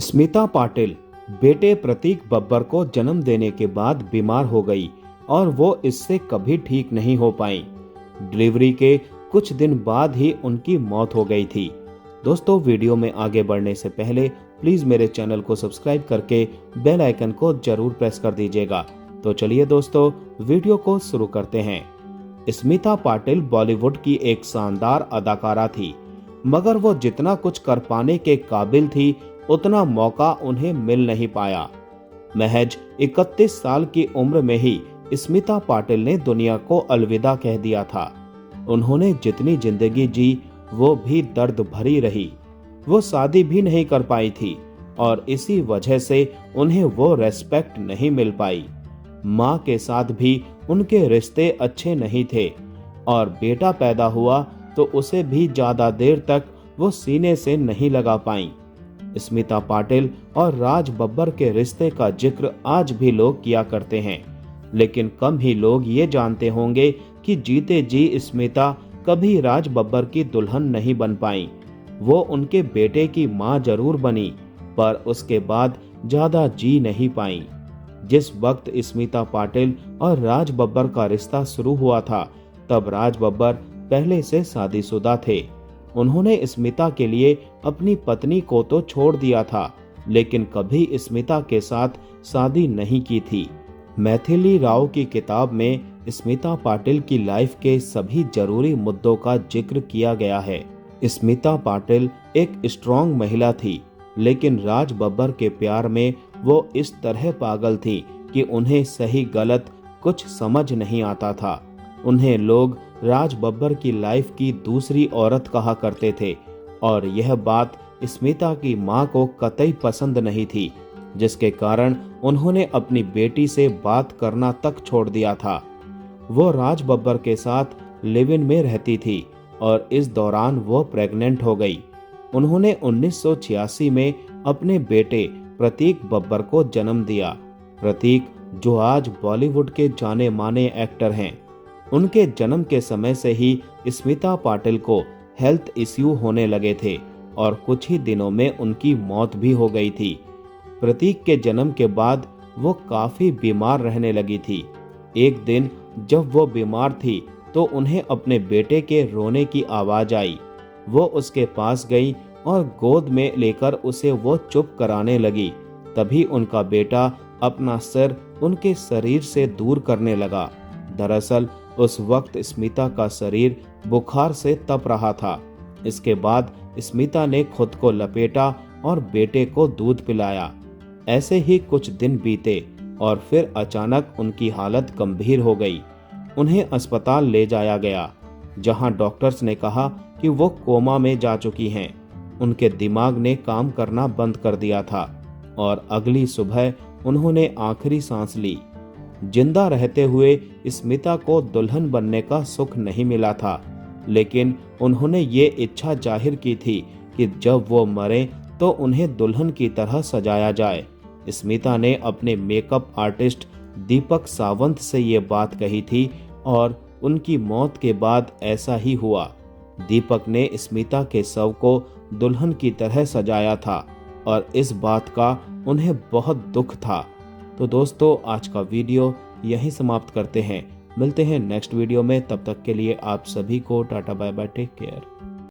स्मिता पाटिल बेटे प्रतीक बब्बर को जन्म देने के बाद बीमार हो गई और वो इससे कभी ठीक नहीं हो पाई। डिलीवरी के कुछ दिन बाद ही उनकी मौत हो गई थी। दोस्तों, वीडियो में आगे बढ़ने से पहले प्लीज मेरे चैनल को सब्सक्राइब करके बेल आइकन को जरूर प्रेस कर दीजिएगा। तो चलिए दोस्तों, वीडियो को शुरू करते हैं। स्मिता पाटिल बॉलीवुड की एक शानदार अदाकारा थी, मगर वो जितना कुछ कर पाने के काबिल थी उतना मौका उन्हें मिल नहीं पाया। महज 31 साल की उम्र में ही स्मिता पाटिल ने दुनिया को अलविदा कह दिया था। उन्होंने जितनी जिंदगी जी वो भी दर्द भरी रही। वो शादी भी नहीं कर पाई थी और इसी वजह से उन्हें वो रेस्पेक्ट नहीं मिल पाई। माँ के साथ भी उनके रिश्ते अच्छे नहीं थे और बेटा पैदा हुआ तो उसे भी ज्यादा देर तक वो सीने से नहीं लगा पाई। स्मिता पाटिल और राज बब्बर के रिश्ते का जिक्र आज भी लोग किया करते हैं, लेकिन कम ही लोग ये जानते होंगे कि जीते जी स्मिता कभी राज बब्बर की दुल्हन नहीं बन पाई। वो उनके बेटे की मां जरूर बनी, पर उसके बाद ज्यादा जी नहीं पाई। जिस वक्त स्मिता पाटिल और राज बब्बर का रिश्ता शुरू हुआ था, तब राज बब्बर पहले से शादीशुदा थे। उन्होंने स्मिता के लिए अपनी पत्नी को तो छोड़ दिया था, लेकिन कभी स्मिता के साथ शादी नहीं की थी। मैथिली राव की किताब में स्मिता पाटिल की लाइफ के सभी जरूरी मुद्दों का जिक्र किया गया है। स्मिता पाटिल एक स्ट्रॉन्ग महिला थी, लेकिन राज बब्बर के प्यार में वो इस तरह पागल थी कि उन्हें सही गलत कुछ समझ नहीं आता था। उन्हें लोग राज बब्बर की लाइफ की दूसरी औरत कहा करते थे और यह बात स्मिता की मां को कतई पसंद नहीं थी, जिसके कारण उन्होंने अपनी बेटी से बात करना तक छोड़ दिया था। वो राज बब्बर के साथ लिव इन में रहती थी और इस दौरान वो प्रेग्नेंट हो गई। उन्होंने 1986 में अपने बेटे प्रतीक बब्बर को जन्म दिया। प्रतीक, जो आज बॉलीवुड के जाने माने एक्टर हैं, उनके जन्म के समय से ही स्मिता पाटिल को हेल्थ इश्यू होने लगे थे और कुछ ही दिनों में उनकी मौत भी हो गई थी। प्रतीक के जन्म के बाद वो काफी बीमार रहने लगी थी। एक दिन जब वो बीमार थी तो उन्हें अपने बेटे के रोने की आवाज आई। वो उसके पास गई और गोद में लेकर उसे वो चुप कराने लगी। तभी उनका बेटा अपना सिर उनके शरीर से दूर करने लगा। दरअसल उस वक्त स्मिता का शरीर बुखार से तप रहा था। इसके बाद स्मिता ने खुद को लपेटा और बेटे को दूध पिलाया। ऐसे ही कुछ दिन बीते और फिर अचानक उनकी हालत गंभीर हो गई। उन्हें अस्पताल ले जाया गया, जहां डॉक्टर्स ने कहा कि वो कोमा में जा चुकी हैं। उनके दिमाग ने काम करना बंद कर दिया था और अगली सुबह उन्होंने आखिरी सांस ली। जिंदा रहते हुए स्मिता को दुल्हन बनने का सुख नहीं मिला था, लेकिन उन्होंने ये इच्छा जाहिर की थी कि जब वो मरे तो उन्हें दुल्हन की तरह सजाया जाए। स्मिता ने अपने मेकअप आर्टिस्ट दीपक सावंत से ये बात कही थी और उनकी मौत के बाद ऐसा ही हुआ। दीपक ने स्मिता के शव को दुल्हन की तरह सजाया था और इस बात का उन्हें बहुत दुख था। तो दोस्तों, आज का वीडियो यहीं समाप्त करते हैं। मिलते हैं नेक्स्ट वीडियो में। तब तक के लिए आप सभी को ta ta bye bye, take care.